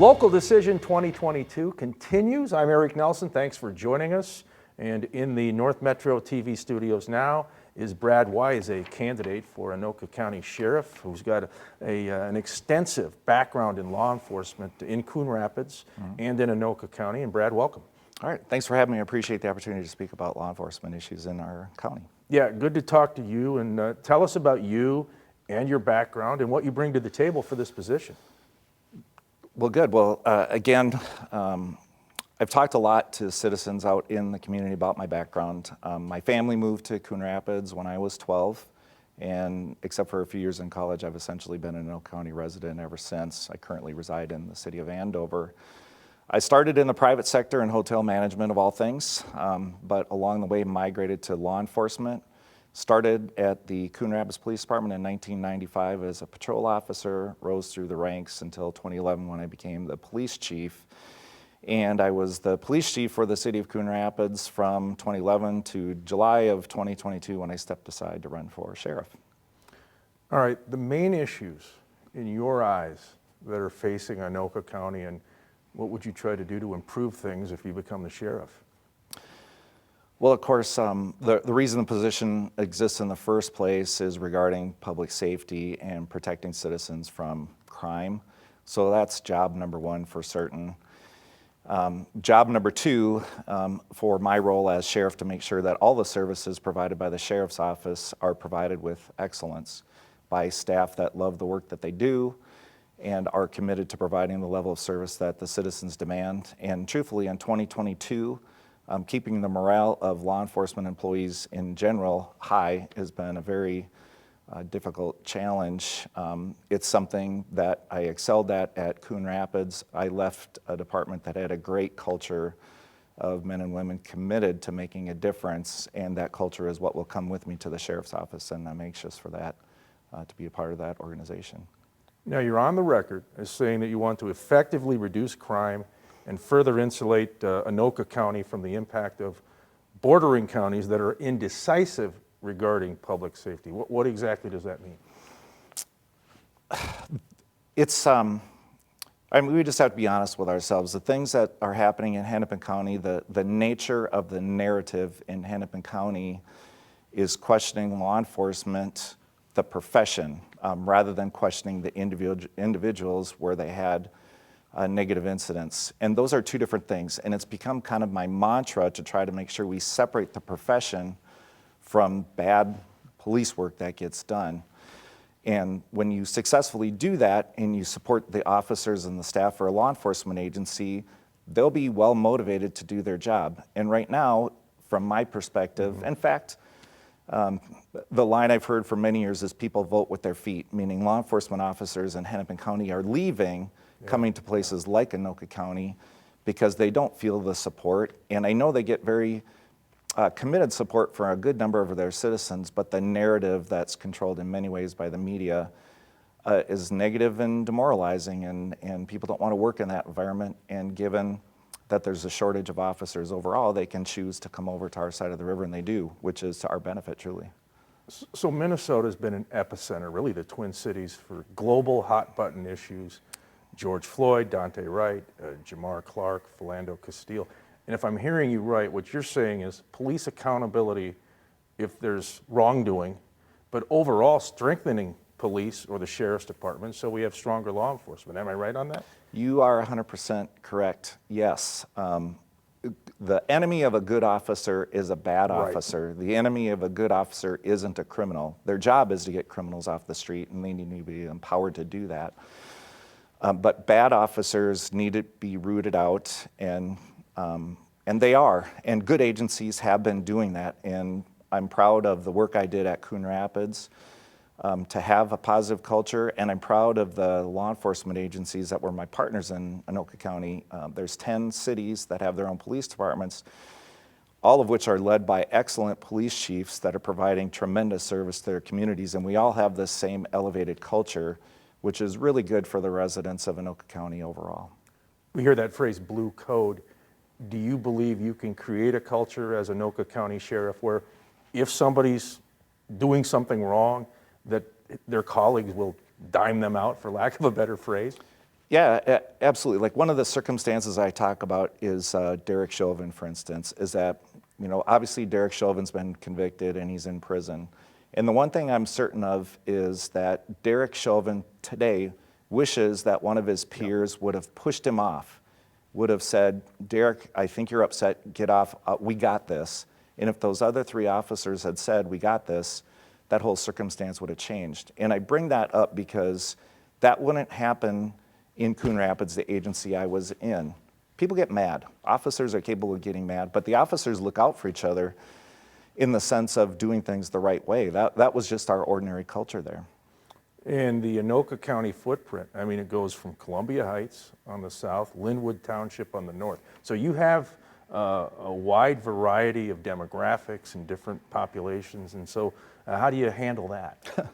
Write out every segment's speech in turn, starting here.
Local Decision 2022 continues. I'm Eric Nelson. Thanks for joining us. And in the North Metro TV studios now is Brad Wise, a candidate for Anoka County Sheriff, who's got an extensive background in law enforcement in Coon Rapids and in Anoka County. And Brad, welcome. All right, thanks for having me. I appreciate the opportunity to speak about law enforcement issues in our county. Yeah, good to talk to you, and tell us about you and your background and what you bring to the table for this position. Well, good. Well, again, I've talked a lot to citizens out in the community about my background. My family moved to Coon Rapids when I was 12, and except for a few years in college, I've essentially been an Anoka County resident ever since. I currently reside in the city of Andover. I started in the private sector in hotel management of all things, but along the way migrated to law enforcement. Started at the Coon Rapids Police Department in 1995 as a patrol officer, rose through the ranks until 2011 when I became the police chief. And I was the police chief for the city of Coon Rapids from 2011 to July of 2022 when I stepped aside to run for sheriff. All right, the main issues in your eyes that are facing Anoka County, and what would you try to do to improve things if you become the sheriff? Well, of course, the reason the position exists in the first place is regarding public safety and protecting citizens from crime. So that's job number one for certain. Job number two for my role as sheriff to make sure that all the services provided by the sheriff's office are provided with excellence by staff that love the work that they do and are committed to providing the level of service that the citizens demand. And truthfully, in 2022, keeping the morale of law enforcement employees in general high has been a very difficult challenge. It's something that I excelled at Coon Rapids. I left a department that had a great culture of men and women committed to making a difference, and that culture is what will come with me to the sheriff's office, and I'm anxious for that, to be a part of that organization. Now, you're on the record as saying that you want to effectively reduce crime and further insulate Anoka County from the impact of bordering counties that are indecisive regarding public safety. What exactly does that mean? It's, we just have to be honest with ourselves. The things that are happening in Hennepin County, the nature of the narrative in Hennepin County is questioning law enforcement, the profession, rather than questioning the individuals where they had negative incidents. And those are two different things. And it's become kind of my mantra to try to make sure we separate the profession from bad police work that gets done. And when you successfully do that and you support the officers and the staff for a law enforcement agency, they'll be well motivated to do their job. And right now, from my perspective, in fact, the line I've heard for many years is people vote with their feet, meaning law enforcement officers in Hennepin County are leaving, coming to places like Anoka County because they don't feel the support. And I know they get very committed support for a good number of their citizens, but the narrative that's controlled in many ways by the media is negative and demoralizing, and people don't want to work in that environment. And given that there's a shortage of officers overall, they can choose to come over to our side of the river, and they do, which is to our benefit, truly. So Minnesota's been an epicenter, really the Twin Cities, for global hot-button issues. George Floyd, Dante Wright, Jamar Clark, Philando Castile. And if I'm hearing you right, what you're saying is police accountability if there's wrongdoing, but overall strengthening police or the sheriff's department so we have stronger law enforcement. Am I right on that? You are 100% correct, yes. The enemy of a good officer is a bad officer. The enemy of a good officer isn't a criminal. Their job is to get criminals off the street, and they need to be empowered to do that. But bad officers need to be rooted out, and they are. And good agencies have been doing that. And I'm proud of the work I did at Coon Rapids to have a positive culture, and I'm proud of the law enforcement agencies that were my partners in Anoka County. There's 10 cities that have their own police departments, all of which are led by excellent police chiefs that are providing tremendous service to their communities, and we all have this same elevated culture, which is really good for the residents of Anoka County overall. We hear that phrase, blue code. Do you believe you can create a culture as Anoka County Sheriff where if somebody's doing something wrong, that their colleagues will dime them out, for lack of a better phrase? Yeah, absolutely. Like one of the circumstances I talk about is Derek Chauvin, for instance, is that, obviously Derek Chauvin's been convicted and he's in prison. And the one thing I'm certain of is that Derek Chauvin today wishes that one of his peers would have pushed him off, would have said, Derek, I think you're upset, get off, we got this. And if those other 3 officers had said, we got this, that whole circumstance would have changed. And I bring that up because that wouldn't happen in Coon Rapids, the agency I was in. People get mad. Officers are capable of getting mad, but the officers look out for each other in the sense of doing things the right way. That was just our ordinary culture there. And the Anoka County footprint, I mean, it goes from Columbia Heights on the south, Linwood Township on the north. So you have a wide variety of demographics and different populations, and so how do you handle that?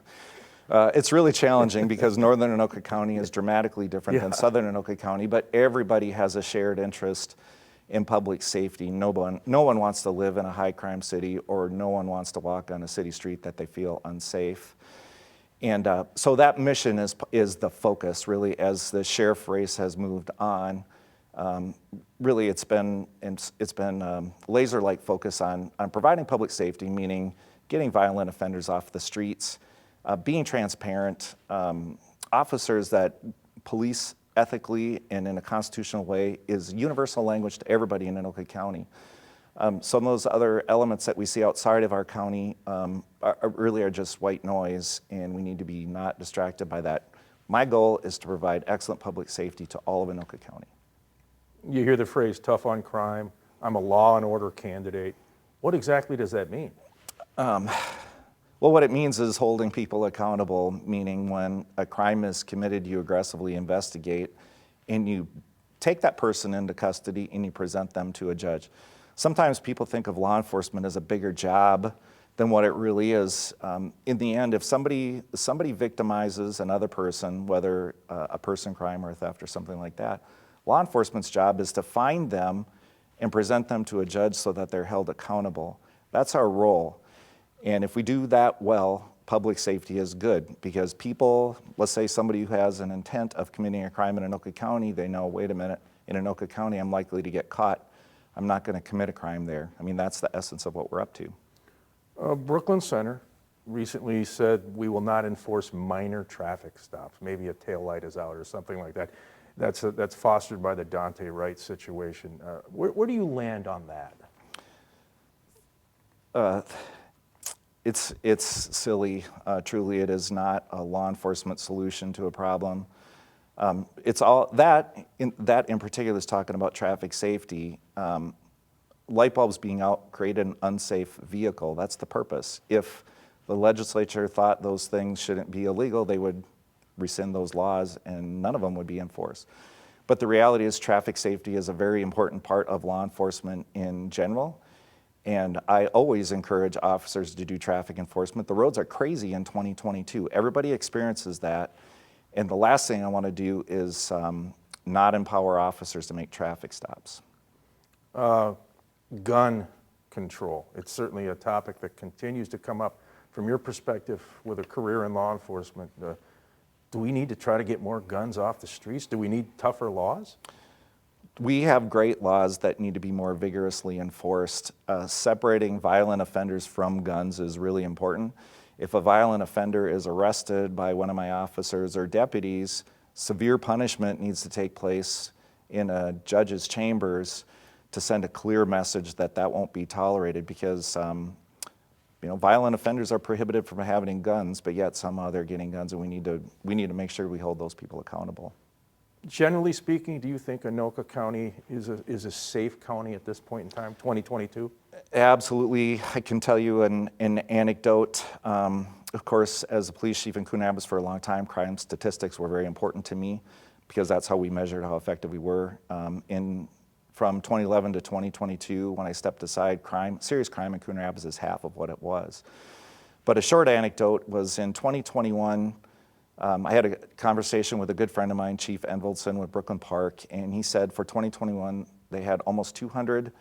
It's really challenging because northern Anoka County is dramatically different than southern Anoka County, but everybody has a shared interest in public safety. No one wants to live in a high crime city, or no one wants to walk on a city street that they feel unsafe. And so that mission is the focus, really, as the sheriff race has moved on. Really, it's been laser-like focus on providing public safety, meaning getting violent offenders off the streets, being transparent, officers that police ethically and in a constitutional way is universal language to everybody in Anoka County. Some of those other elements that we see outside of our county really are just white noise, and we need to be not distracted by that. My goal is to provide excellent public safety to all of Anoka County. You hear the phrase tough on crime. I'm a law and order candidate. What exactly does that mean? Well, what it means is holding people accountable, meaning when a crime is committed, you aggressively investigate and you take that person into custody and you present them to a judge. Sometimes people think of law enforcement as a bigger job than what it really is. In the end, if somebody victimizes another person, whether a person crime or a theft or something like that, law enforcement's job is to find them and present them to a judge so that they're held accountable. That's our role. And if we do that well, public safety is good, because people, let's say somebody who has an intent of committing a crime in Anoka County, they know, wait a minute, in Anoka County I'm likely to get caught. I'm not going to commit a crime there. I mean, that's the essence of what we're up to. Brooklyn Center recently said we will not enforce minor traffic stops. Maybe a taillight is out or something like that. That's fostered by the Dante Wright situation. Where do you land on that? It's silly. Truly, it is not a law enforcement solution to a problem. It's all that in particular is talking about traffic safety. Light bulbs being out create an unsafe vehicle. That's the purpose. If the legislature thought those things shouldn't be illegal, they would rescind those laws and none of them would be enforced. But the reality is traffic safety is a very important part of law enforcement in general. And I always encourage officers to do traffic enforcement. The roads are crazy in 2022. Everybody experiences that. And the last thing I want to do is not empower officers to make traffic stops. Gun control. It's certainly a topic that continues to come up. From your perspective with a career in law enforcement, do we need to try to get more guns off the streets? Do we need tougher laws? We have great laws that need to be more vigorously enforced. Separating violent offenders from guns is really important. If a violent offender is arrested by one of my officers or deputies, severe punishment needs to take place in a judge's chambers to send a clear message that that won't be tolerated, because violent offenders are prohibited from having guns, but yet somehow they're getting guns, and we need to make sure we hold those people accountable. Generally speaking, do you think Anoka County is a safe county at this point in time, 2022? Absolutely. I can tell you an anecdote. Of course, as a police chief in Coon Rapids for a long time, crime statistics were very important to me because that's how we measured how effective we were. From 2011 to 2022, when I stepped aside, serious crime in Coon Rapids is half of what it was. But a short anecdote was in 2021, I had a conversation with a good friend of mine, Chief Envoldson with Brooklyn Park, and he said for 2021, they had almost 200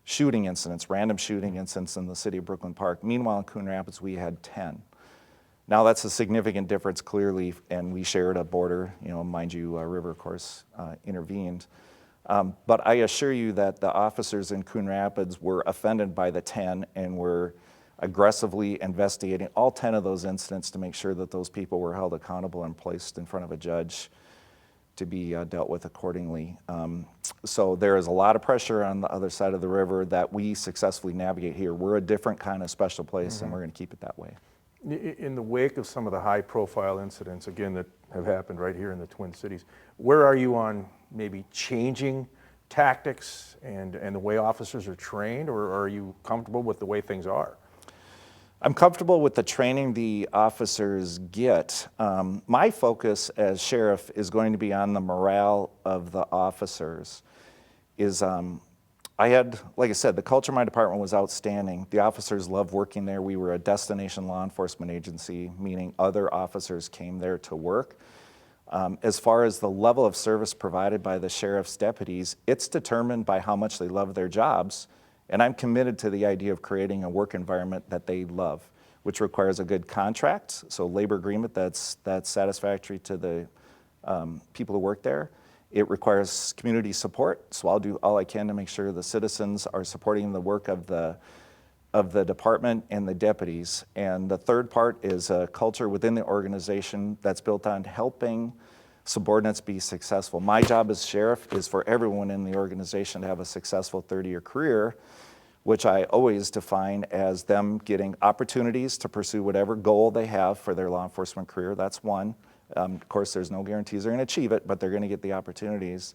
shooting incidents, random shooting incidents in the city of Brooklyn Park. Meanwhile, in Coon Rapids, we had 10. Now that's a significant difference clearly, and we shared a border, mind you, a river, of course, intervened. But I assure you that the officers in Coon Rapids were offended by the 10 and were aggressively investigating all 10 of those incidents to make sure that those people were held accountable and placed in front of a judge to be dealt with accordingly. So there is a lot of pressure on the other side of the river that we successfully navigate here. We're a different kind of special place, and we're going to keep it that way. In the wake of some of the high-profile incidents, again, that have happened right here in the Twin Cities, where are you on maybe changing tactics and the way officers are trained, or are you comfortable with the way things are? I'm comfortable with the training the officers get. My focus as sheriff is going to be on the morale of the officers. Like I said, the culture of my department was outstanding. The officers loved working there. We were a destination law enforcement agency, meaning other officers came there to work. As far as the level of service provided by the sheriff's deputies, it's determined by how much they love their jobs. And I'm committed to the idea of creating a work environment that they love, which requires a good contract, so labor agreement that's satisfactory to the people who work there. It requires community support, so I'll do all I can to make sure the citizens are supporting the work of the department and the deputies. And the third part is a culture within the organization that's built on helping subordinates be successful. My job as sheriff is for everyone in the organization to have a successful 30-year career, which I always define as them getting opportunities to pursue whatever goal they have for their law enforcement career. That's one. Of course, there's no guarantees they're going to achieve it, but they're going to get the opportunities.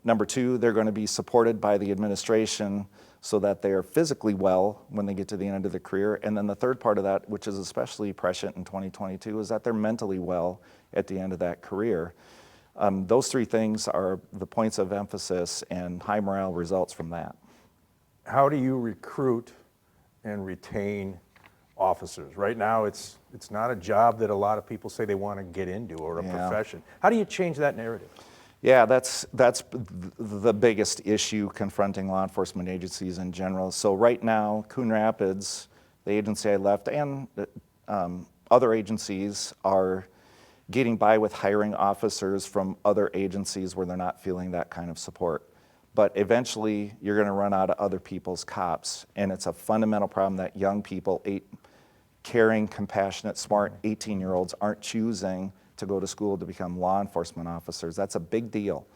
Number two, they're going to be supported by the administration so that they're physically well when they get to the end of their career. And then the third part of that, which is especially prescient in 2022, is that they're mentally well at the end of that career. Those three things are the points of emphasis, and high morale results from that. How do you recruit and retain officers? Right now, it's not a job that a lot of people say they want to get into, or a profession. How do you change that narrative? Yeah, that's the biggest issue confronting law enforcement agencies in general. So right now, Coon Rapids, the agency I left, and other agencies are getting by with hiring officers from other agencies where they're not feeling that kind of support. But eventually, you're going to run out of other people's cops, and it's a fundamental problem that young people, caring, compassionate, smart 18-year-olds aren't choosing to go to school to become law enforcement officers. That's a big deal.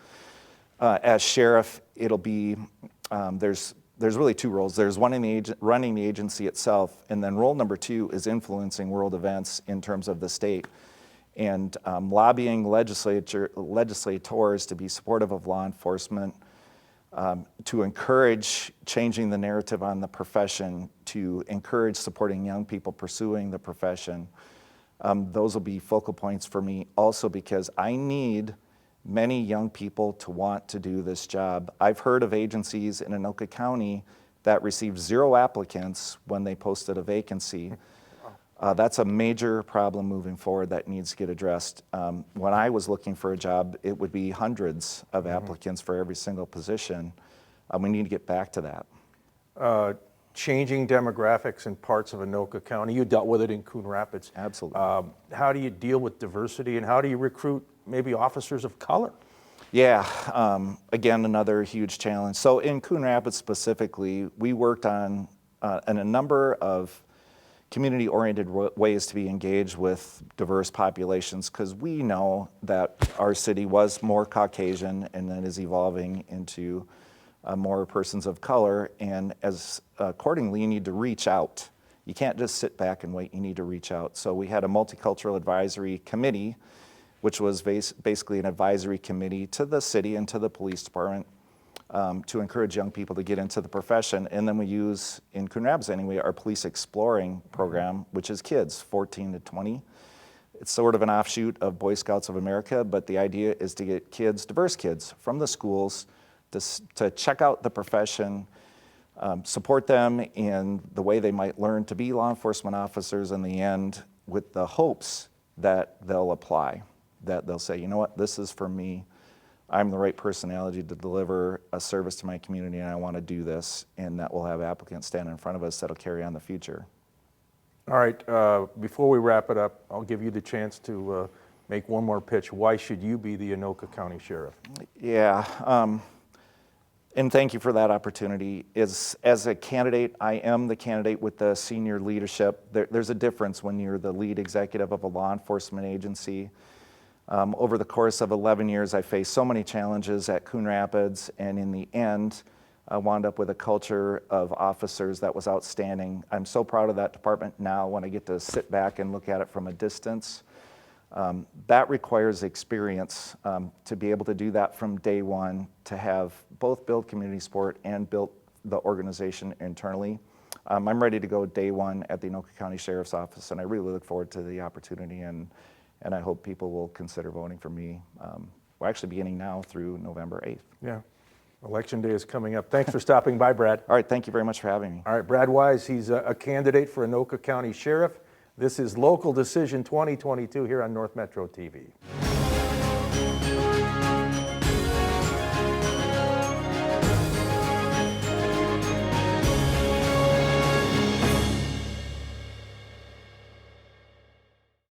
As sheriff, it'll be, there's really two roles. There's one in running the agency itself, and then role number two is influencing world events in terms of the state and lobbying legislators to be supportive of law enforcement, to encourage changing the narrative on the profession, to encourage supporting young people pursuing the profession. Those will be focal points for me also, because I need many young people to want to do this job. I've heard of agencies in Anoka County that received 0 applicants when they posted a vacancy. That's a major problem moving forward that needs to get addressed. When I was looking for a job, it would be hundreds of applicants for every single position. We need to get back to that. Changing demographics in parts of Anoka County. You dealt with it in Coon Rapids. Absolutely. How do you deal with diversity, and how do you recruit maybe officers of color? Yeah, again, another huge challenge. So in Coon Rapids specifically, we worked on a number of community-oriented ways to be engaged with diverse populations, because we know that our city was more Caucasian and then is evolving into more persons of color, and as accordingly, you need to reach out. You can't just sit back and wait, you need to reach out. So we had a multicultural advisory committee, which was basically an advisory committee to the city and to the police department to encourage young people to get into the profession. And then we use, in Coon Rapids anyway, our police exploring program, which is kids 14 to 20. It's sort of an offshoot of Boy Scouts of America, but the idea is to get kids, diverse kids, from the schools to check out the profession, support them in the way they might learn to be law enforcement officers in the end, with the hopes that they'll apply, that they'll say, you know what, this is for me. I'm the right personality to deliver a service to my community, and I want to do this, and that we'll have applicants stand in front of us that'll carry on the future. All right, before we wrap it up, I'll give you the chance to make one more pitch. Why should you be the Anoka County Sheriff? Yeah, and thank you for that opportunity. As a candidate, I am the candidate with the senior leadership. There's a difference when you're the lead executive of a law enforcement agency. Over the course of 11 years, I faced so many challenges at Coon Rapids, and in the end, I wound up with a culture of officers that was outstanding. I'm so proud of that department now when I get to sit back and look at it from a distance. That requires experience to be able to do that from day one, to have both build community support and build the organization internally. I'm ready to go day one at the Anoka County Sheriff's Office, and I really look forward to the opportunity, and I hope people will consider voting for me. We're actually beginning now through November 8th. Yeah, Election Day is coming up. Thanks for stopping by, Brad. All right, thank you very much for having me. All right, Brad Wise, he's a candidate for Anoka County Sheriff. This is Local Decision 2022 here on North Metro TV.